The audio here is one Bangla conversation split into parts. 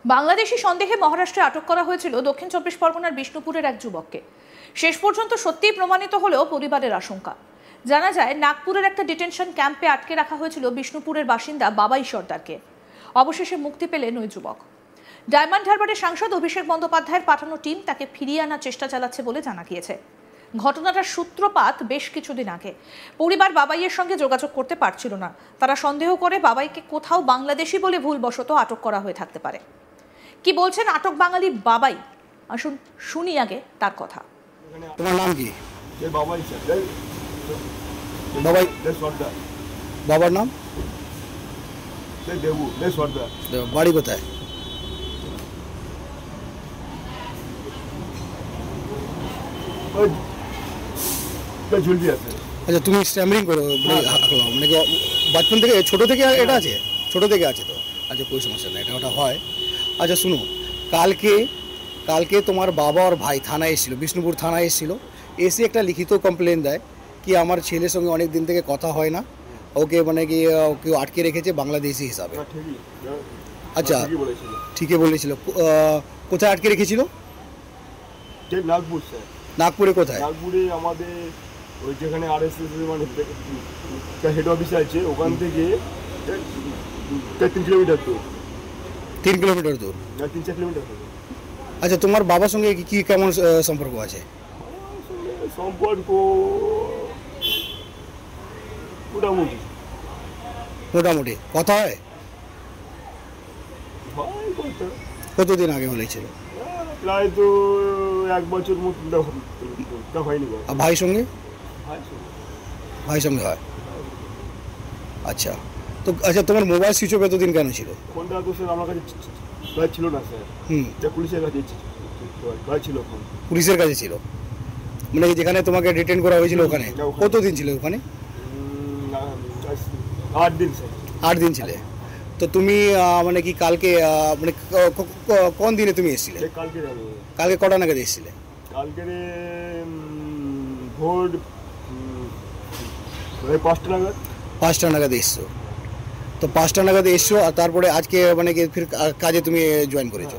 বাংলাদেশি সন্দেহে মহারাষ্ট্রে আটক করা হয়েছিল দক্ষিণ চব্বিশ পরগনার বিষ্ণুপুরের এক যুবককে। শেষ পর্যন্ত সত্যিই প্রমাণিত হলেও পরিবারের আশঙ্কা। জানা যায়, নাগপুরের একটা ডিটেনশন ক্যাম্পে আটকে রাখা হয়েছিল বিষ্ণুপুরের বাসিন্দা বাবাই সর্দারকে। অবশেষে মুক্তি পেলেন ওই যুবক। ডায়মন্ড হারবারের সাংসদ অভিষেক বন্দ্যোপাধ্যায়ের পাঠানো টিম তাকে ফিরিয়ে আনার চেষ্টা চালাচ্ছে বলে জানা গিয়েছে। ঘটনাটার সূত্রপাত বেশ কিছুদিন আগে। পরিবার বাবাইয়ের সঙ্গে যোগাযোগ করতে পারছিল না। তারা সন্দেহ করে বাবাইকে কোথাও বাংলাদেশি বলে ভুলবশত আটক করা হয়ে থাকতে পারে। কি বলছেন আটক বাঙালি বাবাই, আসুন শুনি আগে তার কথা। তোমার নাম কি? বাবাই বাবাই সর্দার। বাবার নাম? দেবু সর্দার। বাড়ি কোথায়? আচ্ছা, তুমি স্ট্যামারিং করো মানে বাচপন থেকে, ছোট থেকে এটা আছে? ছোট থেকে আছে তো, আচ্ছা কোনো সমস্যা নেই, এটা ওটা হয়। আচ্ছা শুনো, কালকে তোমার বাবা আর ভাই থানায় এসেছিলো, বিষ্ণুপুর থানায় এসেছিলো। এসে একটা লিখিত কমপ্লেন দেয় কি আমার ছেলের সঙ্গে অনেক দিন থেকে কথা হয় না, ওকে মানে কি কেউ আটকে রেখেছে বাংলাদেশি হিসাবে। আচ্ছা ঠিকই বলেছিল। কোথায় আটকে রেখেছিল? নাগপুর স্যার। নাগপুরে কোথায়? নাগপুরে আমাদের ওই যেখানে আরএসএস মানে হেড অফিস আছে, ওখান থেকে 3 কিলোমিটার দূর। 3 কিলোমিটার দূর? 3-4 কিলোমিটার। আচ্ছা, তোমার বাবার সঙ্গে কি কেমন সম্পর্ক আছে? সম্পর্ক মোটামুটি কথা হয়? কতদিন আগে বলেছিল? প্রায় তো 1 বছর মতো হয়নি। আর ভাইয়ের সঙ্গে? ভাইয়ের সঙ্গে হয়। আচ্ছা তো আচ্ছা, তোমার মোবাইল সুইচ অফ এতদিন কেন ছিল? ফোনটা তো স্যার আমার কাছে ছিল না স্যার। পুলিশের কাছে ছিল। পুলিশের কাছে ছিল মানে যেখানে তোমাকে ডিটেইন করা হয়েছিল ওখানে? কতদিন ছিল ওখানে? 8 দিন স্যার। 8 দিন ছিলে। তো তুমি মানে কি কালকে মানে কোন দিনে তুমি এসেছিলে? কালকে কটা নাগাদ এসেছিলে? কালকে ভোর 5টা নাগাদ। 5টা নাগাদ এসছো। তো 5টা নাগাদ এসছো, আর তারপরে আজকে মানে কি ফির কাজে তুমি জয়েন করেছো?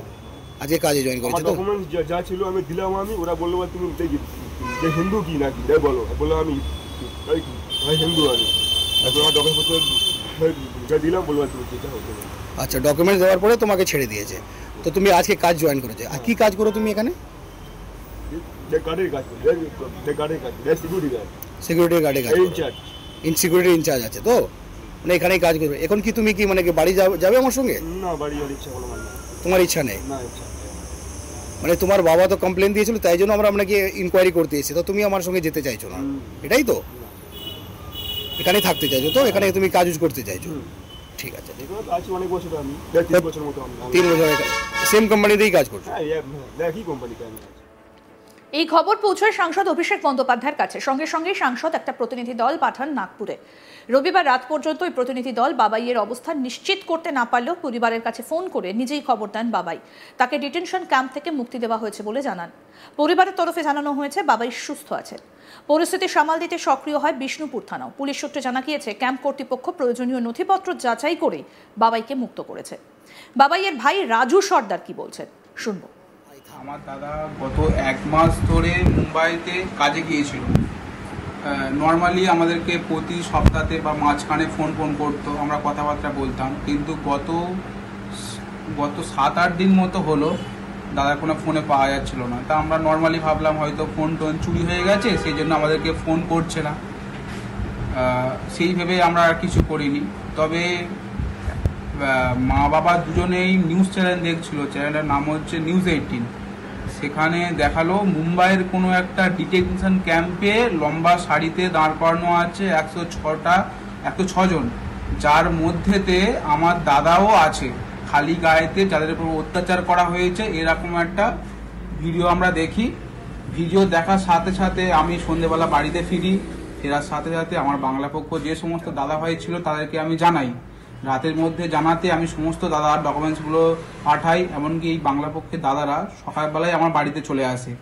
আজকে কাজে জয়েন করেছো? তো ডকুমেন্টস যা ছিল আমি দিলাম। ওরা বললো তুমি হিন্দু কি নাকি তাই বলো। বললাম আমি হিন্দু। আমি ডকুমেন্টস দিলাম, বলবো তুমি যেটা হতে। আচ্ছা, ডকুমেন্টস দেওয়ার পরে তোমাকে ছেড়ে দিয়েছে। তো তুমি আজকে কাজ জয়েন করেছো। আর কি কাজ করো তুমি এখানে? সিকিউরিটি গার্ডে কাজ। সিকিউরিটি ইনচার্জ আছে তো, মানে এখানেই কাজ করবে। এখন কি তুমি কি মানে কি বাড়ি যাবে আমার সঙ্গে? না, বাড়ি যাওয়ার ইচ্ছা কোনো মানে। তোমার ইচ্ছা নেই? না, ইচ্ছা মানে তোমার বাবা তো কমপ্লেন দিয়েছিল, তাই জন্য আমরা আপনাকে ইনকোয়ারি করতে এসেছি। তো তুমি আমার সঙ্গে যেতে চাইছো না, এটাই তো? এখানেই থাকতে চাইছো তো, এখানে তুমি কাজ করতে চাইছো? ঠিক আছে, অনেক বছর আমি 3 বছর মতো। 3 বছর সেম কোম্পানিতেই কাজ করছো? একই কোম্পানিতে আমি। এই খবর পৌঁছয় সাংসদ অভিষেক বন্দ্যোপাধ্যায়ের কাছে। সঙ্গে সঙ্গেই সাংসদ একটা প্রতিনিধি দল পাঠান নাগপুরে। রবিবার রাত পর্যন্ত ওই প্রতিনিধি দল বাবাইয়ের অবস্থান নিশ্চিত করতে না পারলেও পরিবারের কাছে ফোন করে নিজেই খবর দেন বাবাই। তাকে ডিটেনশন ক্যাম্প থেকে মুক্তি দেওয়া হয়েছে বলে জানান। পরিবারের তরফে জানানো হয়েছে বাবাই সুস্থ আছেন। পরিস্থিতি সামাল দিতে সক্রিয় হয় বিষ্ণুপুর থানাও। পুলিশ সূত্রে জানা গিয়েছে, ক্যাম্প কর্তৃপক্ষ প্রয়োজনীয় নথিপত্র যাচাই করে বাবাইকে মুক্ত করেছে। বাবাইয়ের ভাই রাজু সর্দার কি বলছেন শুনবো। আমার দাদা গত 1 মাস ধরে মুম্বাইতে কাজে গিয়েছিল। নর্মালি আমাদেরকে প্রতি সপ্তাহে বা মাঝখানে ফোন করতো, আমরা কথাবার্তা বলতাম। কিন্তু গত 7-8 দিন মতো হলো দাদার কোনো ফোনে পাওয়া যাচ্ছিল না। তা আমরা নর্মালি ভাবলাম হয়তো ফোন চুরি হয়ে গেছে, সেই জন্য আমাদেরকে ফোন করছে না। সেই ভেবে আমরা আর কিছু করিনি। তবে মা বাবা দুজনেই নিউজ চ্যানেল দেখছিল, চ্যানেলের নাম হচ্ছে নিউজ 18। সেখানে দেখালো মুম্বাইয়ের কোনো একটা ডিটেনশন ক্যাম্পে লম্বা সারিতে দাঁড় করানো আছে 106 জন, যার মধ্যেতে আমার দাদাও আছে। খালি গায়েতে যাদের উপর অত্যাচার করা হয়েছে, এরকম একটা ভিডিও আমরা দেখি। ভিডিও দেখার সাথে সাথে আমি সন্ধ্যেবেলা বাড়িতে ফেরার সাথে সাথে আমার বাংলা পক্ষ যে সমস্ত দাদা ভাই ছিল তাদেরকে আমি জানাই। রাতের মধ্যে জানাতে আমি সমস্ত দাদার ডকুমেন্টসগুলো পাঠাই। এমনকি এই বাংলা পক্ষের দাদারা সকালবেলায় আমার বাড়িতে চলে আসে।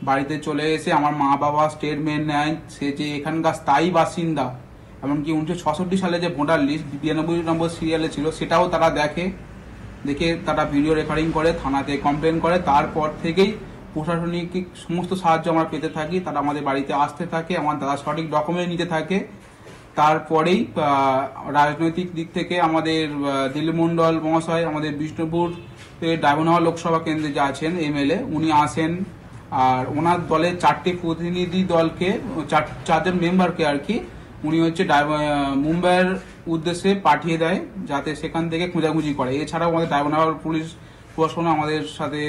বাড়িতে চলে এসে আমার মা বাবা স্টেটমেন্ট নেয়, সে যে এখানকার স্থায়ী বাসিন্দা, এমনকি 1966 সালে যে ভোটার লিস্ট 92 নম্বর সিরিয়ালে ছিল সেটাও তারা দেখে। দেখে তারা ভিডিও রেকর্ডিং করে, থানাতে কমপ্লেন করে। তারপর থেকেই প্রশাসনিক সমস্ত সাহায্য আমরা পেতে থাকি। তারা আমাদের বাড়িতে আসতে থাকে, আমার দাদা সঠিক ডকুমেন্ট নিতে থাকে। তারপরেই রাজনৈতিক দিক থেকে আমাদের দিলীপ মণ্ডল মহাশয়, আমাদের বিষ্ণুপুর ডায়মন্ডহাওড়া লোকসভা কেন্দ্রে যে আছেন এমএলএ, উনি আসেন। আর ওনার দলের 4টি প্রতিনিধি দলকে, 4জন মেম্বারকে আর কি, উনি হচ্ছে মুম্বাইয়ের উদ্দেশ্যে পাঠিয়ে দেয়, যাতে সেখান থেকে খোঁজাখুঁজি করে। এছাড়াও আমাদের ডায়মন্ডহাওড়া পুলিশ প্রশাসন আমাদের সাথে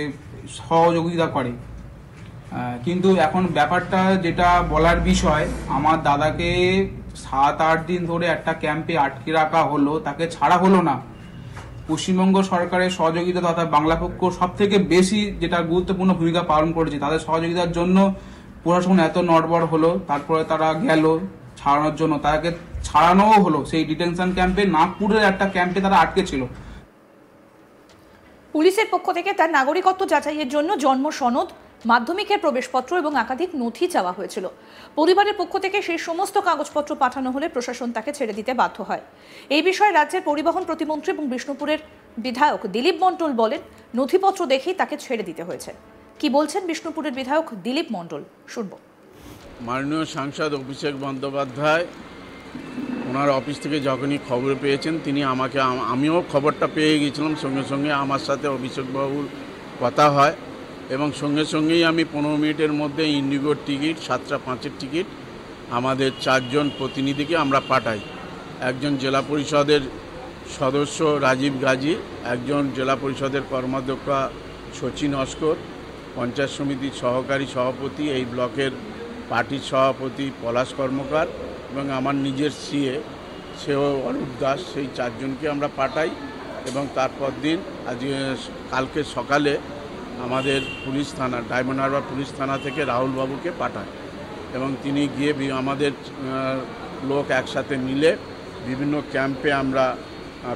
সহযোগিতা করে। কিন্তু এখন ব্যাপারটা যেটা বলার বিষয়, আমার দাদাকে 7-8 দিন ধরে একটা ক্যাম্পে আটকে রাখা হলো, তাকে ছাড়া হলো না। পশ্চিমবঙ্গ সরকারের সহযোগিতা তথা বাংলা পক্ষ সব থেকে বেশি যেটা গুরুত্বপূর্ণ ভূমিকা পালন করেছে, তাদের সহযোগিতার জন্য প্রশাসন এত নড়বড় হলো। তারপরে তারা গেল ছাড়ানোর জন্য, তাকে ছাড়ানোও হলো। সেই ডিটেনশন ক্যাম্পে, নাগপুরের একটা ক্যাম্পে তারা আটকে ছিল। পুলিশের পক্ষ থেকে তার নাগরিকত্ব যাচাইয়ের জন্য জন্ম সনদ, মাধ্যমিকের প্রবেশপত্র এবং একাধিক নথি চাওয়া হয়েছিল। পরিবারের পক্ষ থেকে সেই সমস্ত কাগজপত্র পাঠানো হলে প্রশাসন তাকে ছেড়ে দিতে বাধ্য হয়। এই বিষয়ে রাজ্যের পরিবহন প্রতিমন্ত্রী এবং বিষ্ণুপুরের বিধায়ক দিলীপ মণ্ডল বলেন, নথিপত্র দেখেই তাকে ছেড়ে দিতে হয়েছে। কি বলছেন বিষ্ণুপুরের বিধায়ক দিলীপ মণ্ডল, শুনব। মাননীয় সাংসদ অভিষেক বন্দ্যোপাধ্যায় ওনার অফিস থেকে যখনই খবর পেয়েছেন, তিনি আমিও খবরটা পেয়ে গিয়েছিলাম। সঙ্গে সঙ্গে আমার সাথে অভিষেকবাবুর কথা হয় এবং সঙ্গে সঙ্গেই আমি 15 মিনিটের মধ্যে ইন্ডিগোর টিকিট, 7:05 টিকিট আমাদের 4জন প্রতিনিধিকে আমরা পাঠাই। একজন জেলা পরিষদের সদস্য রাজীব গাজী, একজন জেলা পরিষদের কর্মাধ্যক্ষা শচীন নস্কর, পঞ্চায়েত সমিতির সহকারী সভাপতি, এই ব্লকের পার্টির সভাপতি পলাশ কর্মকার এবং আমার নিজের সিএ সেও অরূপ দাস, সেই 4জনকে আমরা পাঠাই। এবং তারপর দিন কালকে সকালে আমাদের পুলিশ থানা, ডায়মন্ডহাওড়া পুলিশ থানা থেকে রাহুলবাবুকে পাঠায় এবং তিনি গিয়ে আমাদের লোক একসাথে মিলে বিভিন্ন ক্যাম্পে আমরা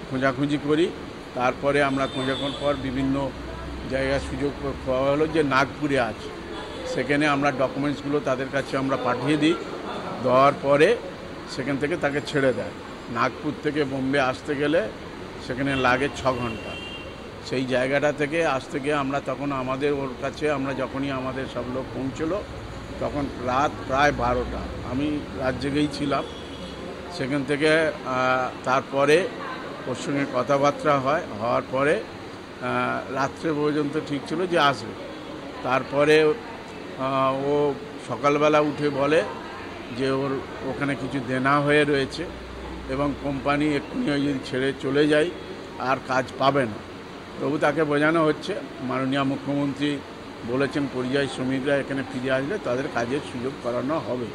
খোঁজাখুঁজি করি। তারপরে আমরা খোঁজাখুঁজির পর বিভিন্ন জায়গায় সুযোগ পাওয়া হলো যে নাগপুরে আছে, সেখানে আমরা ডকুমেন্টসগুলো তাদের কাছে আমরা পাঠিয়ে দিই। দেওয়ার পরে সেখান থেকে তাকে ছেড়ে দেয়। নাগপুর থেকে বোম্বে আসতে গেলে সেখানে লাগে 6 ঘন্টা। সেই জায়গাটা থেকে আসতে গিয়ে আমরা তখন আমাদের ওর কাছে আমরা যখনই আমাদের সব লোক পৌঁছলো তখন রাত প্রায় 12টা। আমি রাত জেগেই ছিলাম। সেখান থেকে তারপরে ওর সঙ্গে কথাবার্তা হওয়ার পরে রাত্রে পর্যন্ত ঠিক ছিল যে আসবে। তারপরে ও সকালবেলা উঠে বলে যে ওখানে কিছু দেনা হয়ে রয়েছে এবং কোম্পানি এক্ষুনি যদি ছেড়ে চলে যায় আর কাজ পাবে না। তবু তাকে বোঝানো হচ্ছে, মাননীয় মুখ্যমন্ত্রী বলেছেন পরিযায়ী শ্রমিকরা এখানে ফিরে আসলে তাদের কাজের সুযোগ করানো হবে।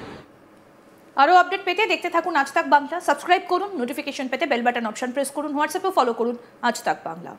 আরও আপডেট পেতে দেখতে থাকুন আজ তাক বাংলা। সাবস্ক্রাইব করুন, নোটিফিকেশন পেতে বেল বাটন অপশন প্রেস করুন, হোয়াটসঅ্যাপে ফলো করুন আজ তাক বাংলা।